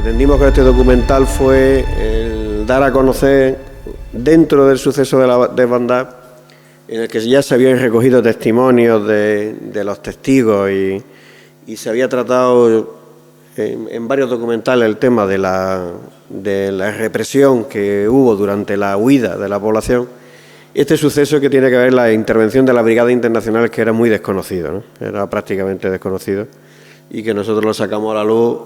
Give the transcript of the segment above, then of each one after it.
pretendimos con este documental fue el dar a conocer, dentro del suceso de la desbandada, en el que ya se habían recogido testimonios de los testigos y se había tratado en varios documentales el tema de la represión que hubo durante la huida de la población. Este suceso que tiene que ver la intervención de la Brigada Internacional, que era muy desconocido, ¿no? Era prácticamente desconocido, y que nosotros lo sacamos a la luz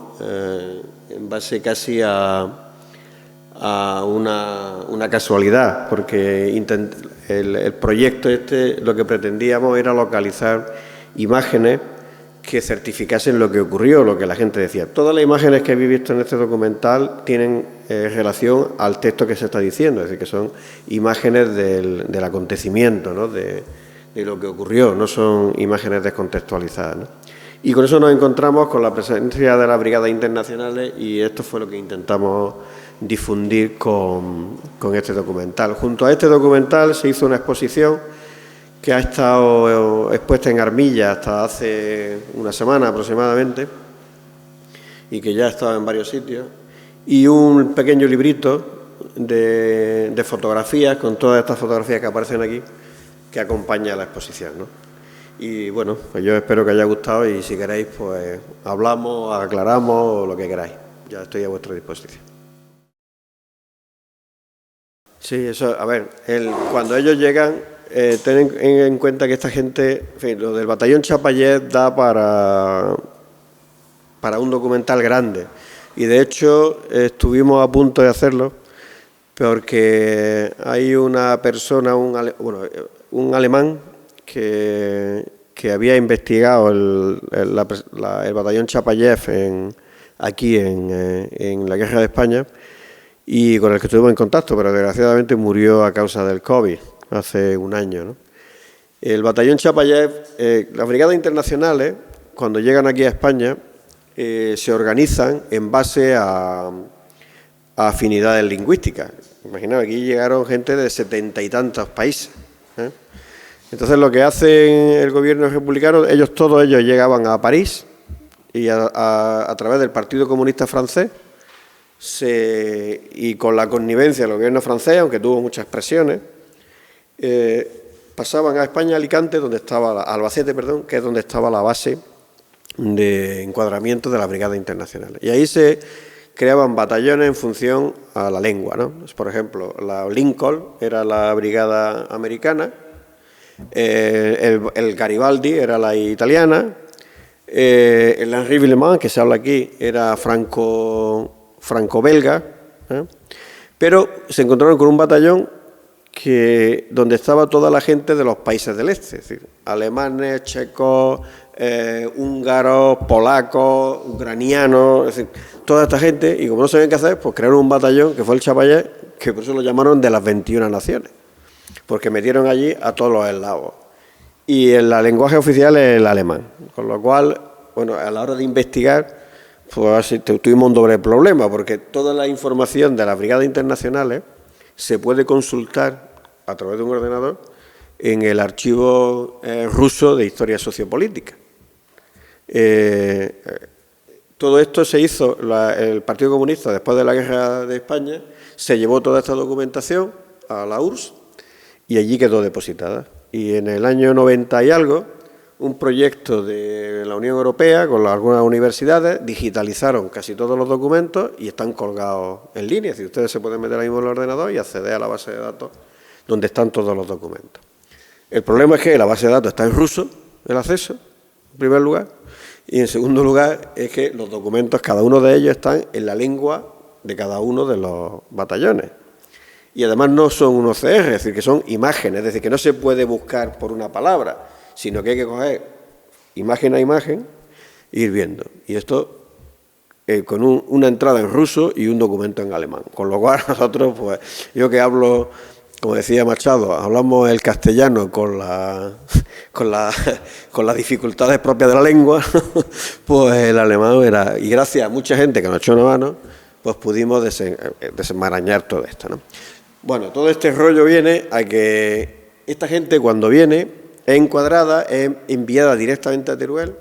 en base casi a una casualidad, porque el proyecto este lo que pretendíamos era localizar imágenes que certificasen lo que ocurrió, lo que la gente decía. Todas las imágenes que habéis visto en este documental tienen relación al texto que se está diciendo, es decir, que son imágenes del acontecimiento, ¿no? de lo que ocurrió, no son imágenes descontextualizadas, ¿no? Y con eso nos encontramos con la presencia de las brigadas internacionales, y esto fue lo que intentamos difundir con este documental. Junto a este documental se hizo una exposición que ha estado expuesta en Armilla hasta hace una semana aproximadamente, y que ya ha estado en varios sitios, y un pequeño librito de fotografías, con todas estas fotografías que aparecen aquí, que acompaña a la exposición, ¿no? Y bueno, pues yo espero que haya gustado, y si queréis, pues hablamos, aclaramos, o lo que queráis. Ya estoy a vuestra disposición. Sí, eso, a ver, cuando ellos llegan, ten en cuenta que esta gente, en fin, lo del batallón Chapayet da para un documental grande, y de hecho estuvimos a punto de hacerlo, porque hay una persona, un alemán que había investigado el batallón Chapayef aquí en la Guerra de España, y con el que estuvimos en contacto, pero desgraciadamente murió a causa del COVID hace un año, ¿no? El batallón Chapayef, las brigadas internacionales, cuando llegan aquí a España, se organizan en base a afinidades lingüísticas. Imaginaos, aquí llegaron gente de 70 y tantos países, ¿eh? Entonces, lo que hace el gobierno republicano, todos ellos llegaban a París, y a través del Partido Comunista Francés, y con la connivencia del gobierno francés, aunque tuvo muchas presiones, pasaban a España, Alicante, Albacete, que es donde estaba la base de encuadramiento de la Brigada Internacional. Y ahí se creaban batallones en función a la lengua, ¿no? Pues, por ejemplo, la Lincoln era la brigada americana, el Garibaldi era la italiana, el Henri Villemain, que se habla aquí, era franco-belga, ¿eh? Pero se encontraron con un batallón donde estaba toda la gente de los países del este, es decir, alemanes, checos, húngaros, polacos, ucranianos, es decir, toda esta gente, y como no sabían qué hacer, pues crearon un batallón que fue el Chapayef, que por eso lo llamaron de las 21 naciones, porque metieron allí a todos los eslavos. Y el lenguaje oficial es el alemán, con lo cual, bueno, a la hora de investigar, pues tuvimos un doble problema, porque toda la información de las brigadas internacionales se puede consultar a través de un ordenador en el archivo ruso de historia sociopolítica. Todo esto se hizo, el Partido Comunista, después de la Guerra de España, se llevó toda esta documentación a la URSS y allí quedó depositada. Y en el año 90 y algo, un proyecto de la Unión Europea con algunas universidades digitalizaron casi todos los documentos y están colgados en línea. Es decir, ustedes se pueden meter ahí mismo en el ordenador y acceder a la base de datos donde están todos los documentos. El problema es que la base de datos está en ruso, el acceso, en primer lugar, y en segundo lugar es que los documentos, cada uno de ellos, están en la lengua de cada uno de los batallones. Y además no son unos CR, es decir, que son imágenes, es decir, que no se puede buscar por una palabra, sino que hay que coger imagen a imagen e ir viendo. Y esto con una entrada en ruso y un documento en alemán. Con lo cual nosotros, pues, yo que hablo, como decía Machado, hablamos el castellano con las dificultades propias de la lengua, pues el alemán era... Y gracias a mucha gente que nos echó una mano, pues pudimos desenmarañar todo esto, ¿no? Bueno, todo este rollo viene a que esta gente, cuando viene, es encuadrada, es enviada directamente a Teruel,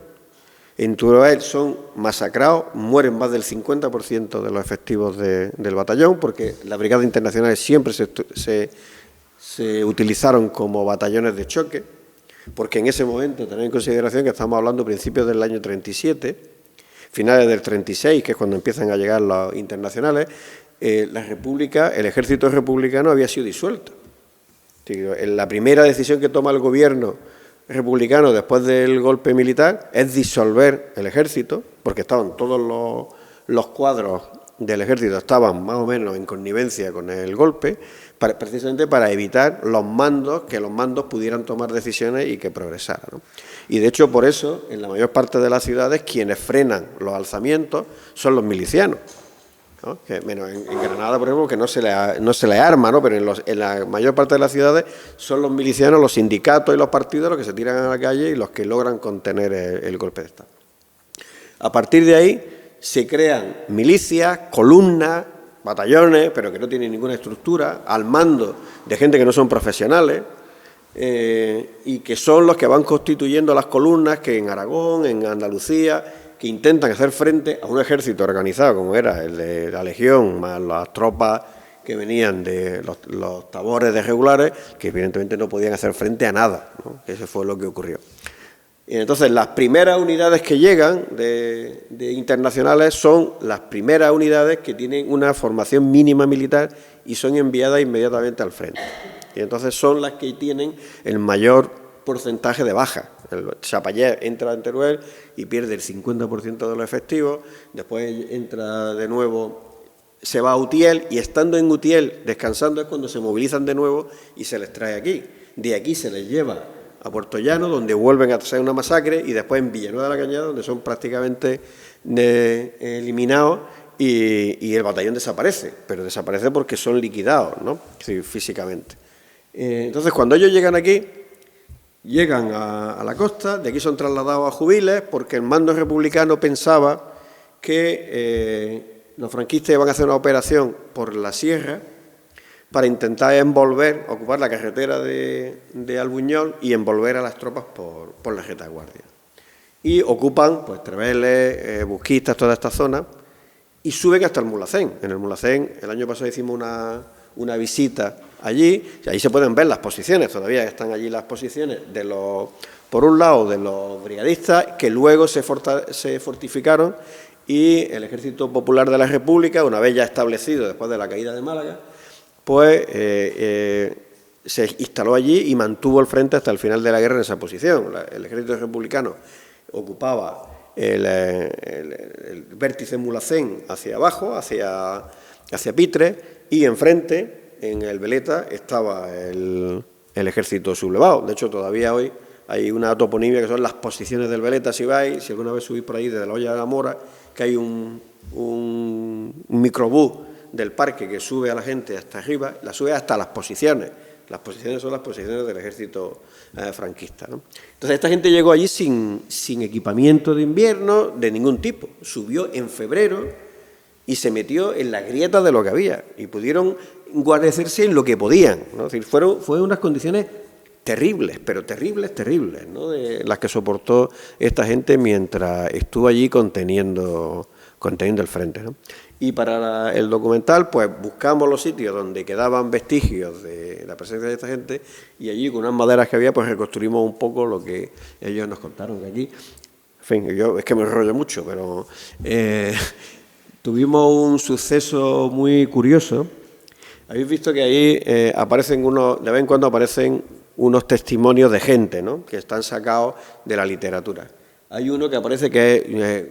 En Teruel son masacrados, mueren más del 50% de los efectivos del batallón, porque las brigadas internacionales siempre se utilizaron como batallones de choque, porque en ese momento, tened en consideración que estamos hablando principios del año 37, finales del 36, que es cuando empiezan a llegar los internacionales, la República, el ejército republicano había sido disuelto. La primera decisión que toma el gobierno republicano después del golpe militar es disolver el ejército, porque estaban todos los cuadros del ejército estaban más o menos en connivencia con el golpe, precisamente para evitar que los mandos pudieran tomar decisiones y que progresaran, ¿no? Y de hecho, por eso, en la mayor parte de las ciudades, quienes frenan los alzamientos son los milicianos, ¿no? Que, menos en Granada, por ejemplo, que no se le arma, ¿no? Pero en la mayor parte de las ciudades son los milicianos, los sindicatos y los partidos los que se tiran a la calle y los que logran contener el golpe de Estado. A partir de ahí se crean milicias, columnas, batallones, pero que no tienen ninguna estructura, al mando de gente que no son profesionales, y que son los que van constituyendo las columnas que en Aragón, en Andalucía, que intentan hacer frente a un ejército organizado como era el de la Legión, más las tropas que venían de los tabores de regulares, que evidentemente no podían hacer frente a nada, ¿no? Eso fue lo que ocurrió. Y entonces, las primeras unidades que llegan de internacionales son las primeras unidades que tienen una formación mínima militar y son enviadas inmediatamente al frente. Y entonces son las que tienen el mayor porcentaje de bajas. El Chapallés entra en Teruel y pierde el 50% de los efectivos, después entra de nuevo, se va a Utiel, y estando en Utiel, descansando, es cuando se movilizan de nuevo y se les trae aquí. De aquí se les lleva a Puerto Llano, donde vuelven a hacer una masacre, y después en Villanueva de la Cañada, donde son prácticamente eliminados, y el batallón desaparece, pero desaparece porque son liquidados, ¿no? Sí, físicamente. Entonces, cuando ellos llegan aquí, llegan a la costa, de aquí son trasladados a Jubiles, porque el mando republicano pensaba que los franquistas iban a hacer una operación por la sierra para intentar ocupar la carretera de Albuñol y envolver a las tropas por la retaguardia. Y ocupan, pues, Treveles, Busquistas, toda esta zona, y suben hasta el Mulhacén. En el Mulhacén, el año pasado hicimos una visita allí, y ahí se pueden ver las posiciones, todavía están allí las posiciones por un lado, de los brigadistas, que luego se fortificaron, y el Ejército Popular de la República, una vez ya establecido después de la caída de Málaga, pues se instaló allí y mantuvo el frente hasta el final de la guerra en esa posición. El ejército republicano ocupaba el vértice Mulhacén hacia abajo, hacia Pitre, y enfrente, en el Veleta, estaba el ejército sublevado. De hecho, todavía hoy hay una toponimia que son las posiciones del Veleta, si alguna vez subís por ahí desde la Hoya de la Mora, que hay un microbús del parque que sube a la gente hasta arriba, la sube hasta las posiciones. Las posiciones son las posiciones del ejército franquista, ¿no? Entonces, esta gente llegó allí sin equipamiento de invierno de ningún tipo. Subió en febrero y se metió en las grietas de lo que había, y pudieron guarecerse en lo que podían, ¿no? Es decir, fueron unas condiciones terribles, pero terribles, ¿no? De las que soportó esta gente mientras estuvo allí conteniendo el frente, ¿no? Y para el documental, pues buscamos los sitios donde quedaban vestigios de la presencia de esta gente, y allí, con unas maderas que había, pues reconstruimos un poco lo que ellos nos contaron. Que aquí, en fin, yo es que me enrollo mucho, pero tuvimos un suceso muy curioso. Habéis visto que ahí de vez en cuando aparecen unos testimonios de gente, ¿no?, que están sacados de la literatura. Hay uno que aparece que es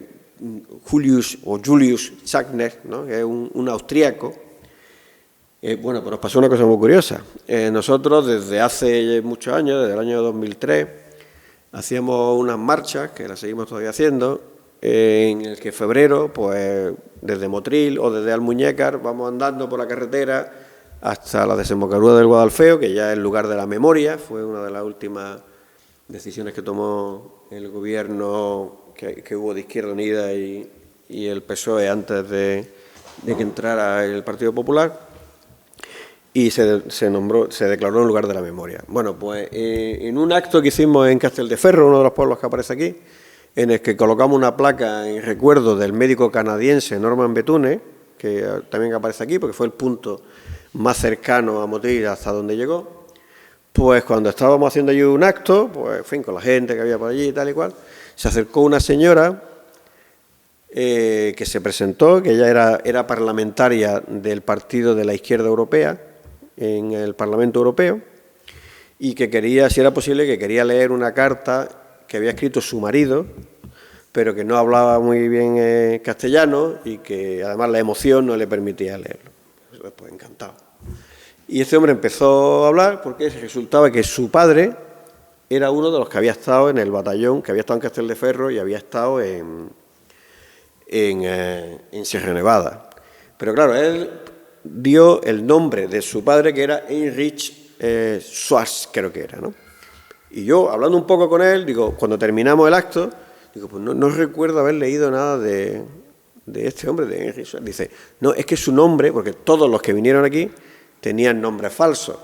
Julius Schachner, ¿no?, que es un austríaco. Bueno, pues nos pasó una cosa muy curiosa. Nosotros, desde hace muchos años, desde el año 2003, hacíamos unas marchas, que las seguimos todavía haciendo, en el que en febrero, pues desde Motril o desde Almuñécar, vamos andando por la carretera hasta la desembocadura del Guadalfeo, que ya es el lugar de la memoria. Fue una de las últimas decisiones que tomó el gobierno que hubo de Izquierda Unida y el PSOE antes de que entrara el Partido Popular, y se declaró un lugar de la memoria. Bueno, pues en un acto que hicimos en Castelldefels, uno de los pueblos que aparece aquí, en el que colocamos una placa en recuerdo del médico canadiense Norman Bethune, que también aparece aquí, porque fue el punto más cercano a Motril hasta donde llegó. Pues cuando estábamos haciendo allí un acto, pues en fin, con la gente que había por allí y tal y cual, se acercó una señora que se presentó, que ella era parlamentaria del Partido de la Izquierda Europea en el Parlamento Europeo, y que quería, si era posible, que quería leer una carta que había escrito su marido, pero que no hablaba muy bien castellano y que además la emoción no le permitía leerlo. Pues encantado. Y este hombre empezó a hablar porque resultaba que su padre era uno de los que había estado en el batallón, que había estado en Castelldefels y había estado en Sierra Nevada. Pero claro, él dio el nombre de su padre, que era Heinrich Schwarz, creo que era, ¿no? Y yo, hablando un poco con él, digo, cuando terminamos el acto, digo, pues no recuerdo haber leído nada de este hombre, de Heinrich Schwarz. Dice, no, es que su nombre, porque todos los que vinieron aquí tenían nombres falsos,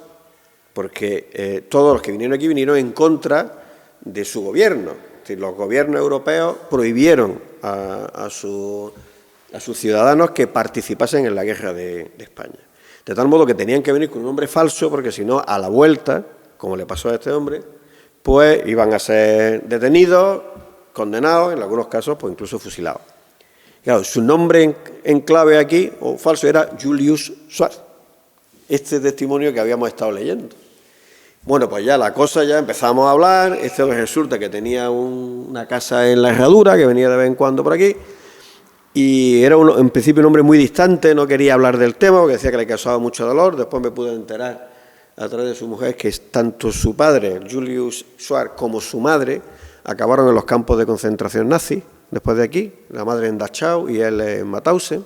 porque todos los que vinieron aquí vinieron en contra de su gobierno. Es decir, los gobiernos europeos prohibieron a sus ciudadanos que participasen en la guerra de España. De tal modo que tenían que venir con un nombre falso, porque si no, a la vuelta, como le pasó a este hombre, pues iban a ser detenidos, condenados, en algunos casos, pues incluso fusilados. Claro, su nombre en clave aquí, o falso, era Julius Schwarz, este testimonio que habíamos estado leyendo. Bueno, pues ya la cosa, ya empezamos a hablar. Este hombre resulta que tenía una casa en la Herradura, que venía de vez en cuando por aquí, y era en principio un hombre muy distante, no quería hablar del tema, porque decía que le causaba mucho dolor. Después me pude enterar a través de su mujer que tanto su padre, Julius Schwarz, como su madre acabaron en los campos de concentración nazi, después de aquí, la madre en Dachau y él en Mauthausen.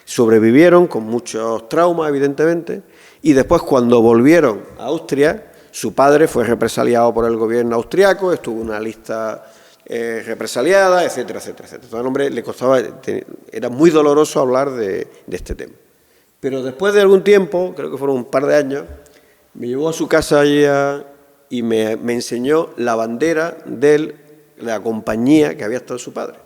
Sobrevivieron con muchos traumas, evidentemente, y después, cuando volvieron a Austria, su padre fue represaliado por el gobierno austriaco, estuvo en una lista represaliada, etcétera, etcétera, etcétera. Todo el hombre le costaba, era muy doloroso hablar de este tema. Pero después de algún tiempo, creo que fueron un par de años, me llevó a su casa allí y me enseñó la bandera de la compañía que había estado su padre,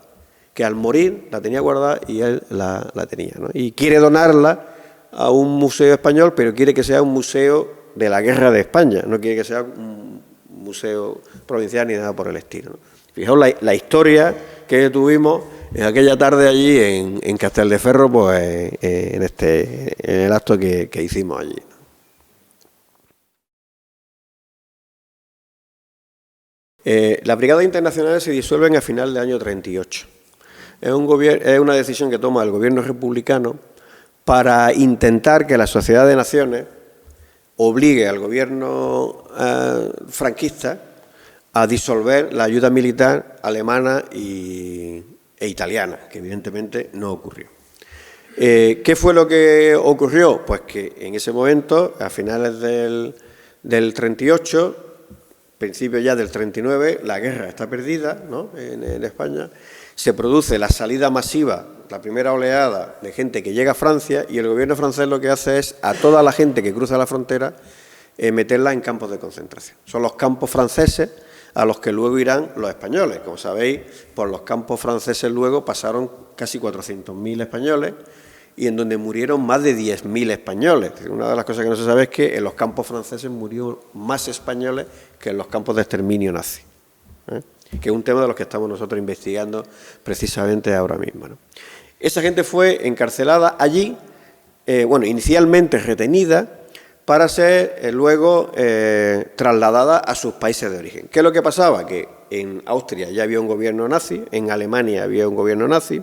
que al morir la tenía guardada y él la tenía, ¿no? Y quiere donarla a un museo español, pero quiere que sea un museo de la guerra de España, no quiere que sea un museo provincial ni nada por el estilo, ¿no? Fijaos la historia que tuvimos en aquella tarde allí en Castelldefels, pues en el acto que hicimos allí. Las brigadas internacionales se disuelven a final del año 38. Es una decisión que toma el gobierno republicano para intentar que la Sociedad de Naciones obligue al gobierno franquista a disolver la ayuda militar alemana e italiana, que evidentemente no ocurrió. ¿Qué fue lo que ocurrió? Pues que en ese momento, a finales del 38, principio ya del 39, la guerra está perdida, ¿no?, en España. Se produce la salida masiva, la primera oleada de gente que llega a Francia, y el gobierno francés lo que hace es a toda la gente que cruza la frontera meterla en campos de concentración. Son los campos franceses a los que luego irán los españoles. Como sabéis, por los campos franceses luego pasaron casi 400.000 españoles, y en donde murieron más de 10.000 españoles. Una de las cosas que no se sabe es que en los campos franceses murieron más españoles que en los campos de exterminio nazi, que es un tema de los que estamos nosotros investigando precisamente ahora mismo, ¿no? Esa gente fue encarcelada allí, inicialmente retenida, para ser luego trasladada a sus países de origen. ¿Qué es lo que pasaba? Que en Austria ya había un gobierno nazi, en Alemania había un gobierno nazi,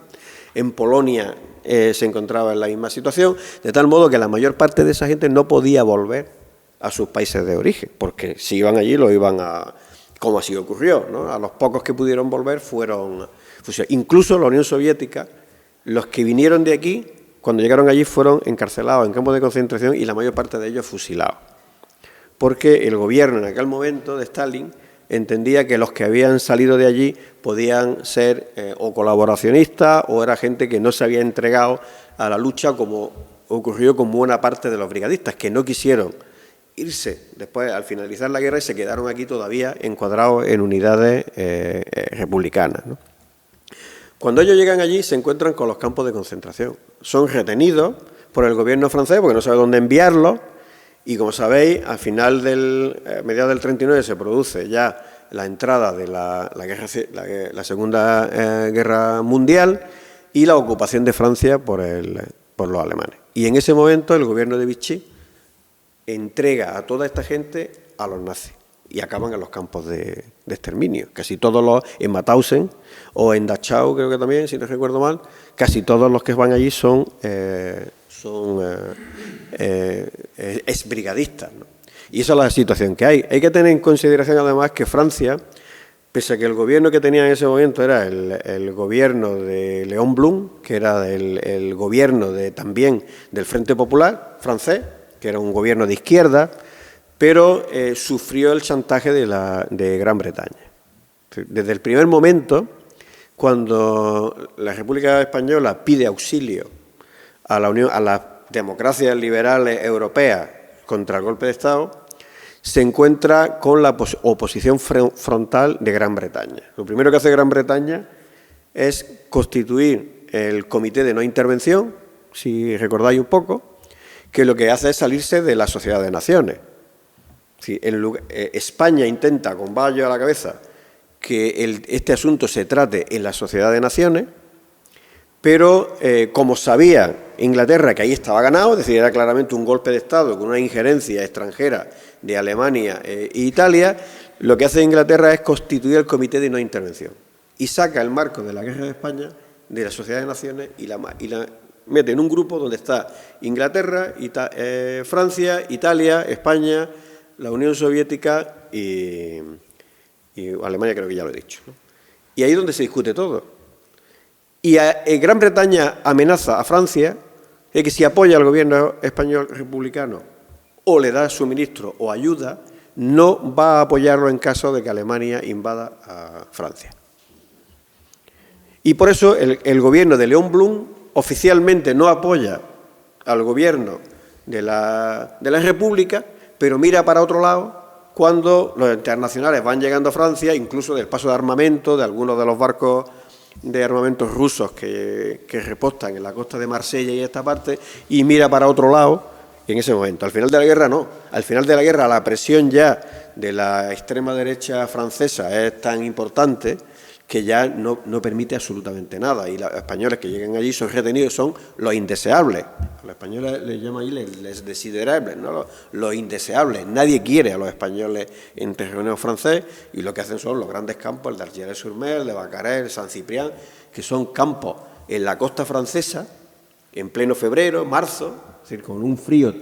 en Polonia se encontraba en la misma situación, de tal modo que la mayor parte de esa gente no podía volver a sus países de origen, porque si iban allí lo iban a... como así ocurrió, ¿no? A los pocos que pudieron volver fueron fusilados. Incluso la Unión Soviética, los que vinieron de aquí, cuando llegaron allí fueron encarcelados en campos de concentración y la mayor parte de ellos fusilados. Porque el gobierno en aquel momento de Stalin entendía que los que habían salido de allí podían ser o colaboracionistas o era gente que no se había entregado a la lucha, como ocurrió con buena parte de los brigadistas, que no quisieron irse después al finalizar la guerra y se quedaron aquí todavía encuadrados en unidades republicanas, ¿no? Cuando ellos llegan allí se encuentran con los campos de concentración. Son retenidos por el gobierno francés porque no sabe dónde enviarlos y, como sabéis, a mediados del 39 se produce ya la entrada de la Segunda Guerra Mundial y la ocupación de Francia por los alemanes. Y en ese momento el gobierno de Vichy entrega a toda esta gente a los nazis y acaban en los campos de exterminio. Casi todos en Mauthausen o en Dachau, creo que también, si no recuerdo mal, casi todos los que van allí son exbrigadistas, ¿no? Y esa es la situación que hay. Hay que tener en consideración además que Francia, pese a que el gobierno que tenía en ese momento era el gobierno de Léon Blum, que era el gobierno también del Frente Popular francés, que era un gobierno de izquierda, pero sufrió el chantaje de Gran Bretaña. Desde el primer momento, cuando la República Española pide auxilio a las democracias liberales europeas contra el golpe de Estado, se encuentra con la oposición frontal de Gran Bretaña. Lo primero que hace Gran Bretaña es constituir el Comité de No Intervención, si recordáis un poco, que lo que hace es salirse de la Sociedad de Naciones. Sí, España intenta, con Bayo a la cabeza, que este asunto se trate en la Sociedad de Naciones, pero como sabía Inglaterra que ahí estaba ganado, es decir, era claramente un golpe de Estado con una injerencia extranjera de Alemania e Italia, lo que hace Inglaterra es constituir el Comité de No Intervención y saca el marco de la Guerra de España de la Sociedad de Naciones y la mete en un grupo donde está Inglaterra, Francia, Italia, España, la Unión Soviética y Alemania, creo que ya lo he dicho, ¿no? Y ahí es donde se discute todo. Y Gran Bretaña amenaza a Francia de que si apoya al gobierno español republicano o le da suministro o ayuda, no va a apoyarlo en caso de que Alemania invada a Francia. Y por eso el gobierno de Léon Blum oficialmente no apoya al gobierno de la República, pero mira para otro lado cuando los internacionales van llegando a Francia, incluso del paso de armamento de algunos de los barcos de armamentos rusos que repostan en la costa de Marsella y esta parte, y mira para otro lado en ese momento. Al final de la guerra no. Al final de la guerra la presión ya de la extrema derecha francesa es tan importante que ya no permite absolutamente nada. Y los españoles que llegan allí son retenidos, son los indeseables. A los españoles les llaman ahí les desiderables, ¿no? Los indeseables. Nadie quiere a los españoles en terreno francés y lo que hacen son los grandes campos, el de Argelès-sur-Mer, el de Bacaré, el Saint-Cyprien, que son campos en la costa francesa, en pleno febrero, marzo, es decir, con un frío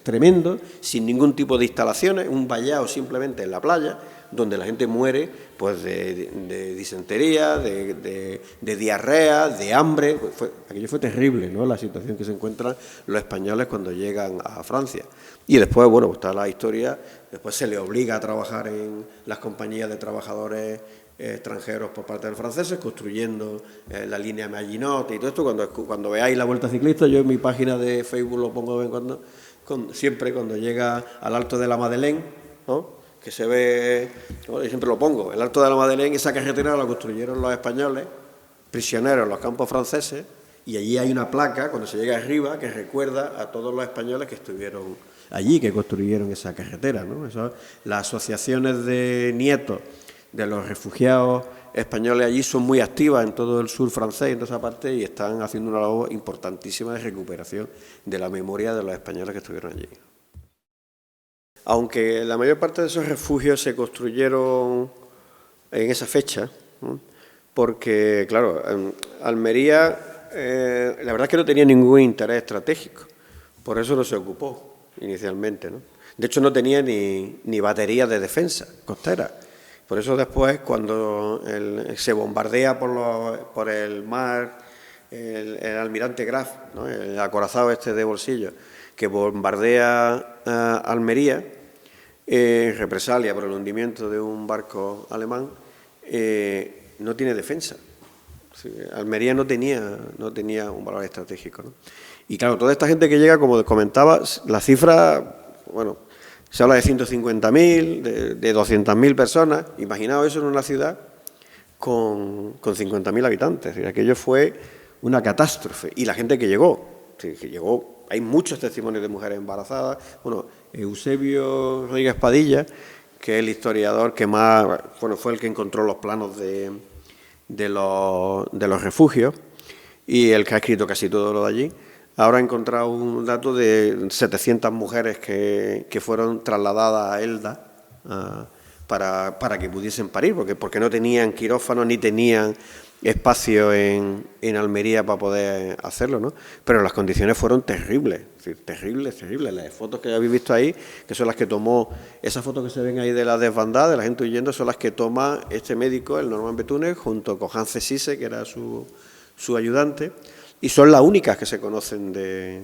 tremendo, sin ningún tipo de instalaciones, un vallado simplemente en la playa, donde la gente muere pues de disentería, de diarrea, de hambre. Aquello fue terrible, ¿no?, la situación que se encuentran los españoles cuando llegan a Francia. Y después, bueno, pues está la historia, después se le obliga a trabajar en las compañías de trabajadores extranjeros por parte de los franceses, construyendo la línea Maginot y todo esto. Cuando veáis la Vuelta Ciclista, yo en mi página de Facebook lo pongo de vez en cuando, siempre cuando llega al Alto de la Madeleine, ¿no?, que se ve, bueno, yo siempre lo pongo, el Alto de la Madeleine, esa carretera la construyeron los españoles, prisioneros en los campos franceses, y allí hay una placa, cuando se llega arriba, que recuerda a todos los españoles que estuvieron allí, que construyeron esa carretera, ¿no? Las asociaciones de nietos de los refugiados españoles allí son muy activas en todo el sur francés, en toda esa parte, y están haciendo una labor importantísima de recuperación de la memoria de los españoles que estuvieron allí. Aunque la mayor parte de esos refugios se construyeron en esa fecha, ¿no?, porque, claro, Almería, la verdad es que no tenía ningún interés estratégico, por eso no se ocupó inicialmente, ¿no? De hecho, no tenía ni baterías de defensa costera. Por eso después, cuando se bombardea por el mar, el almirante Graf, ¿no?, el acorazado este de bolsillo, que bombardea Almería, en represalia por el hundimiento de un barco alemán, no tiene defensa. Sí, Almería no tenía un valor estratégico, ¿no? Y claro, toda esta gente que llega, como comentaba, la cifra, bueno, se habla de 150.000, de 200.000 personas. Imaginaos eso en una ciudad con 50.000 habitantes. Es decir, aquello fue una catástrofe. Y la gente que llegó, hay muchos testimonios de mujeres embarazadas. Bueno, Eusebio Rodríguez Padilla, que es el historiador que más, bueno, fue el que encontró los planos de los refugios y el que ha escrito casi todo lo de allí. Ahora ha encontrado un dato de 700 mujeres que fueron trasladadas a Elda para que pudiesen parir, porque no tenían quirófano ni tenían espacio en Almería para poder hacerlo, ¿no? Pero las condiciones fueron terribles, es decir, terribles. Las fotos que habéis visto ahí, que son las que tomó, esas fotos que se ven ahí de la desbandada, de la gente huyendo, son las que toma este médico, el Norman Betúnez, junto con Hans Sisse, que era su ayudante, y son las únicas que se conocen de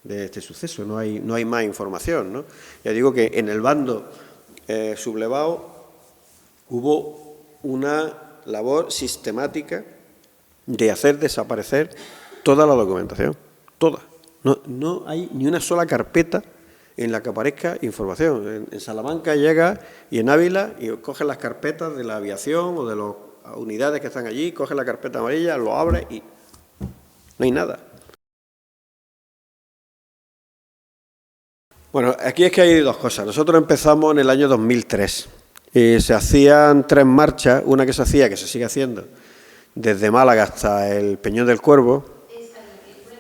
este suceso, no hay más información, ¿no? Ya digo que en el bando sublevado hubo una labor sistemática de hacer desaparecer toda la documentación, toda. No hay ni una sola carpeta en la que aparezca información. En Salamanca llega y en Ávila y cogen las carpetas de la aviación o de las unidades que están allí, cogen la carpeta amarilla, lo abre y no hay nada. Bueno, aquí es que hay dos cosas. Nosotros empezamos en el año 2003. Se hacían 3 marchas, una que se sigue haciendo, desde Málaga hasta el Peñón del Cuervo.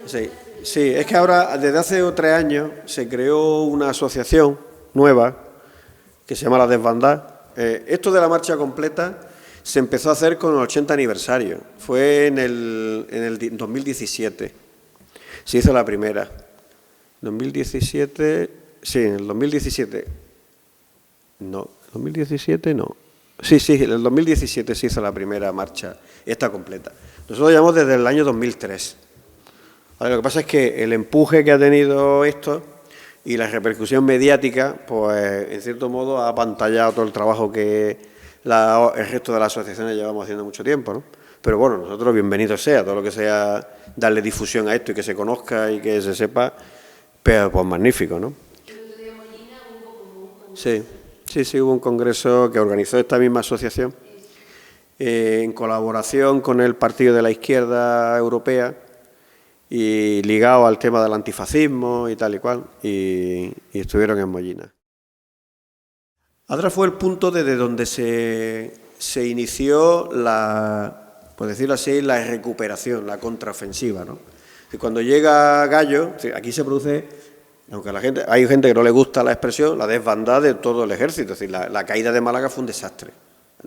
Sí, es que ahora, desde hace 3 años, se creó una asociación nueva que se llama La Desbandada. Esto de la marcha completa se empezó a hacer con el 80 aniversario. Fue en el 2017. Se hizo la primera. 2017, sí, en el 2017. No. 2017 no. Sí, en el 2017 se hizo la primera marcha, esta completa. Nosotros llevamos desde el año 2003. Lo que pasa es que el empuje que ha tenido esto y la repercusión mediática, pues en cierto modo ha apantallado todo el trabajo que el resto de las asociaciones llevamos haciendo mucho tiempo, ¿no? Pero bueno, nosotros bienvenido sea, todo lo que sea darle difusión a esto y que se conozca y que se sepa, pero pues magnífico, ¿no? Sí. Sí, hubo un congreso que organizó esta misma asociación en colaboración con el Partido de la Izquierda Europea y ligado al tema del antifascismo y tal y cual, y estuvieron en Mollina. Adra fue el punto desde donde se inició por decirlo así, la recuperación, la contraofensiva, ¿no? Y cuando llega Gallo, aquí se produce... Aunque hay gente que no le gusta la expresión, la desbandada de todo el ejército. Es decir, la caída de Málaga fue un desastre.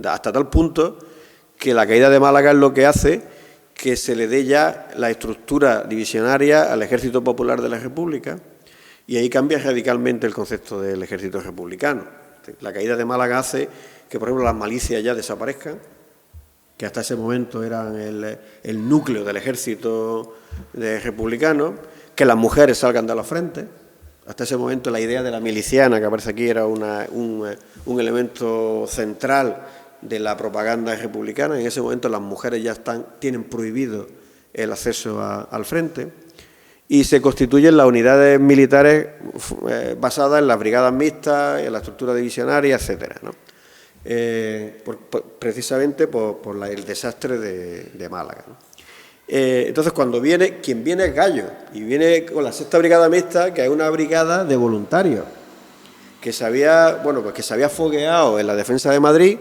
Hasta tal punto que la caída de Málaga es lo que hace que se le dé ya la estructura divisionaria al Ejército Popular de la República y ahí cambia radicalmente el concepto del ejército republicano. La caída de Málaga hace que, por ejemplo, las milicias ya desaparezcan, que hasta ese momento eran el núcleo del ejército republicano, que las mujeres salgan de los frentes. Hasta ese momento la idea de la miliciana, que aparece aquí, era un elemento central de la propaganda republicana. En ese momento las mujeres ya tienen prohibido el acceso al frente y se constituyen las unidades militares basadas en las brigadas mixtas, en la estructura divisionaria, etcétera, ¿no? Precisamente por el desastre de Málaga, ¿no? Entonces, quien viene es Gallo, y viene con la 6ª Brigada Mixta, que es una brigada de voluntarios, que se había fogueado en la defensa de Madrid,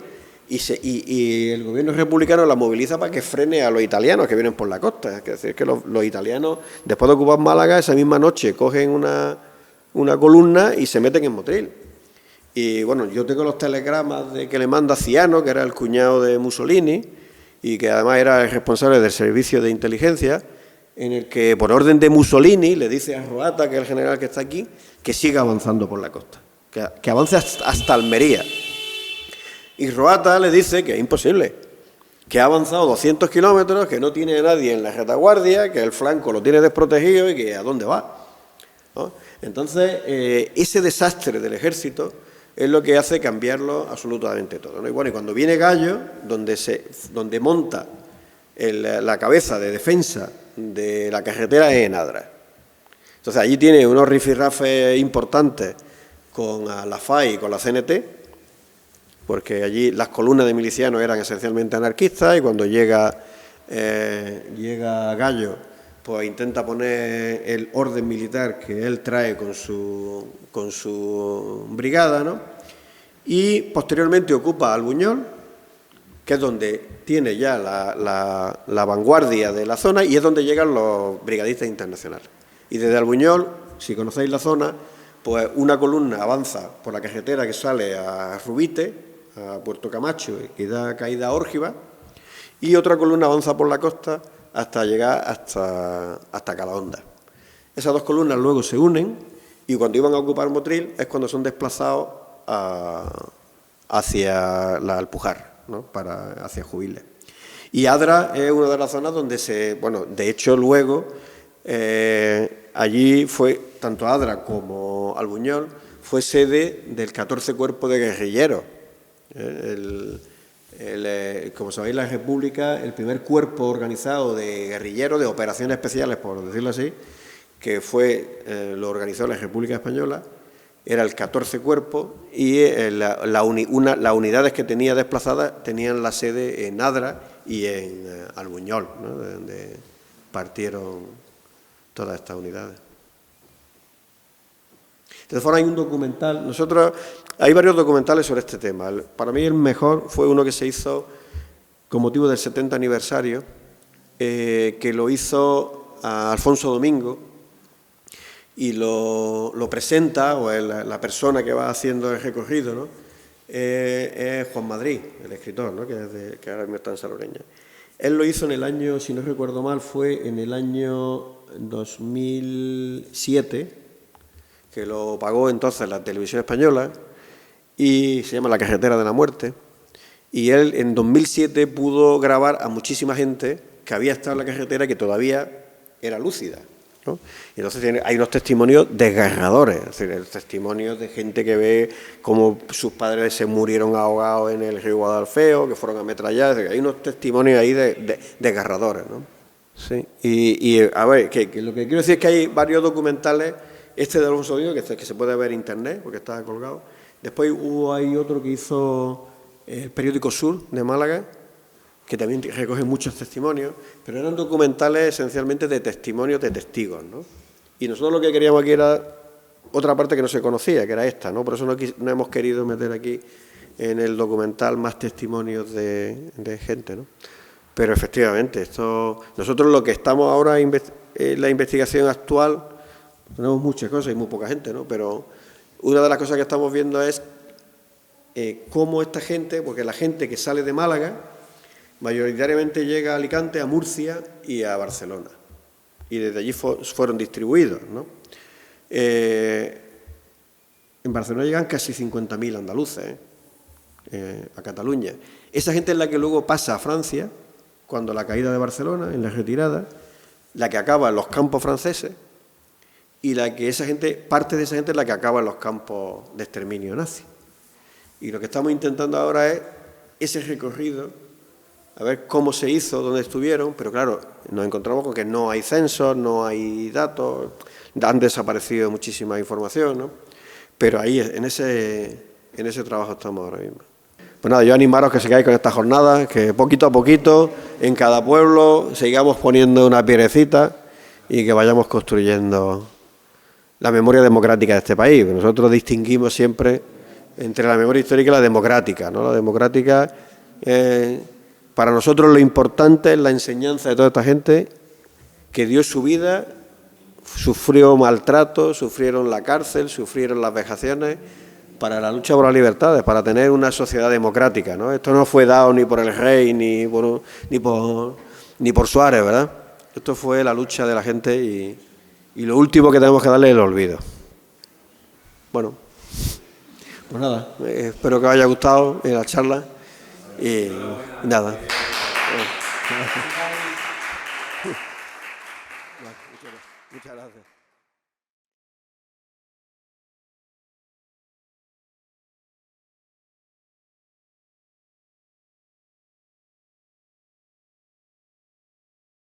y el gobierno republicano la moviliza para que frene a los italianos que vienen por la costa. Es decir, que los italianos, después de ocupar Málaga, esa misma noche cogen una columna y se meten en Motril. Y bueno, yo tengo los telegramas que le manda Ciano, que era el cuñado de Mussolini, y que además era el responsable del servicio de inteligencia, en el que por orden de Mussolini le dice a Roata, que es el general que está aquí, que siga avanzando por la costa, que avance hasta Almería. Y Roata le dice que es imposible, que ha avanzado 200 kilómetros, que no tiene a nadie en la retaguardia, que el flanco lo tiene desprotegido y que a dónde va, ¿no? Entonces, ese desastre del ejército es lo que hace cambiarlo absolutamente todo, ¿no? Y bueno, y cuando viene Gallo, donde monta la cabeza de defensa de la carretera es en Adra. Entonces allí tiene unos rifirrafes importantes con la FAI y con la CNT, porque allí las columnas de milicianos eran esencialmente anarquistas, y cuando llega Gallo, pues intenta poner el orden militar que él trae con su brigada, ¿no? Y posteriormente ocupa Albuñol, que es donde tiene ya la vanguardia de la zona, y es donde llegan los brigadistas internacionales. Y desde Albuñol, si conocéis la zona, pues una columna avanza por la carretera que sale a Rubite, a Puerto Camacho, y da caída a Órgiva, y otra columna avanza por la costa hasta llegar hasta Calahonda. Esas dos columnas luego se unen, y cuando iban a ocupar Motril es cuando son desplazados hacia la Alpujar, ¿no? Hacia Jubiles. Y Adra es una de las zonas donde de hecho luego allí fue, tanto Adra como Albuñol, fue sede del 14 Cuerpo de Guerrilleros. Como sabéis, la República, el primer cuerpo organizado de guerrilleros, de operaciones especiales, por decirlo así, que lo organizó la República Española, era el 14 Cuerpo, y las unidades que tenía desplazadas tenían la sede en Adra y en Albuñol, ¿no? De donde partieron todas estas unidades. De todas formas, hay un documental. Hay varios documentales sobre este tema. Para mí el mejor fue uno que se hizo con motivo del 70 aniversario, que lo hizo a Alfonso Domingo, y lo presenta, o la persona que va haciendo el recorrido, ¿no? Es Juan Madrid, el escritor, ¿no? que ahora mismo está en Salobreña. Él lo hizo en el año, si no recuerdo mal, fue en el año 2007, que lo pagó entonces la Televisión Española, y se llama La carretera de la muerte. Y él en 2007 pudo grabar a muchísima gente que había estado en la carretera y que todavía era lúcida, ¿no? Y entonces hay unos testimonios desgarradores, es decir, el testimonio de gente que ve cómo sus padres se murieron ahogados en el río Guadalfeo, que fueron ametrallados. Hay unos testimonios ahí desgarradores, ¿no? Sí. Y a ver, que lo que quiero decir es que hay varios documentales. Este de Alfonso Domingo, que se puede ver en internet, porque está colgado. Después hay otro que hizo el periódico Sur de Málaga, que también recoge muchos testimonios, pero eran documentales esencialmente de testimonios de testigos, ¿no? Y nosotros lo que queríamos aquí era otra parte que no se conocía, que era esta, ¿no? Por eso no hemos querido meter aquí en el documental más testimonios de gente, ¿no? Pero efectivamente, nosotros lo que estamos ahora en la investigación actual, tenemos muchas cosas y muy poca gente, ¿no? Pero una de las cosas que estamos viendo es cómo esta gente, porque la gente que sale de Málaga mayoritariamente llega a Alicante, a Murcia y a Barcelona, y desde allí fueron distribuidos, ¿no? En Barcelona llegan casi 50.000 andaluces a Cataluña. Esa gente es la que luego pasa a Francia, cuando la caída de Barcelona, en la retirada, la que acaba en los campos franceses, y parte de esa gente es la que acaba en los campos de exterminio nazi. Y lo que estamos intentando ahora es ese recorrido, a ver cómo se hizo, dónde estuvieron, pero claro, nos encontramos con que no hay censos, no hay datos, han desaparecido muchísima información, ¿no? Pero ahí, en ese trabajo estamos ahora mismo. Pues nada, yo animaros que sigáis con esta jornada, que poquito a poquito, en cada pueblo, sigamos poniendo una piedrecita y que vayamos construyendo la memoria democrática de este país. Nosotros distinguimos siempre entre la memoria histórica y la democrática, ¿no? La democrática, para nosotros lo importante es la enseñanza de toda esta gente que dio su vida, sufrió maltrato, sufrieron la cárcel, sufrieron las vejaciones para la lucha por las libertades, para tener una sociedad democrática, ¿no? Esto no fue dado ni por el rey ni por Suárez, ¿verdad? Esto fue la lucha de la gente y lo último que tenemos que darle es el olvido. Bueno, pues nada, espero que os haya gustado la charla y nada. Muchas gracias.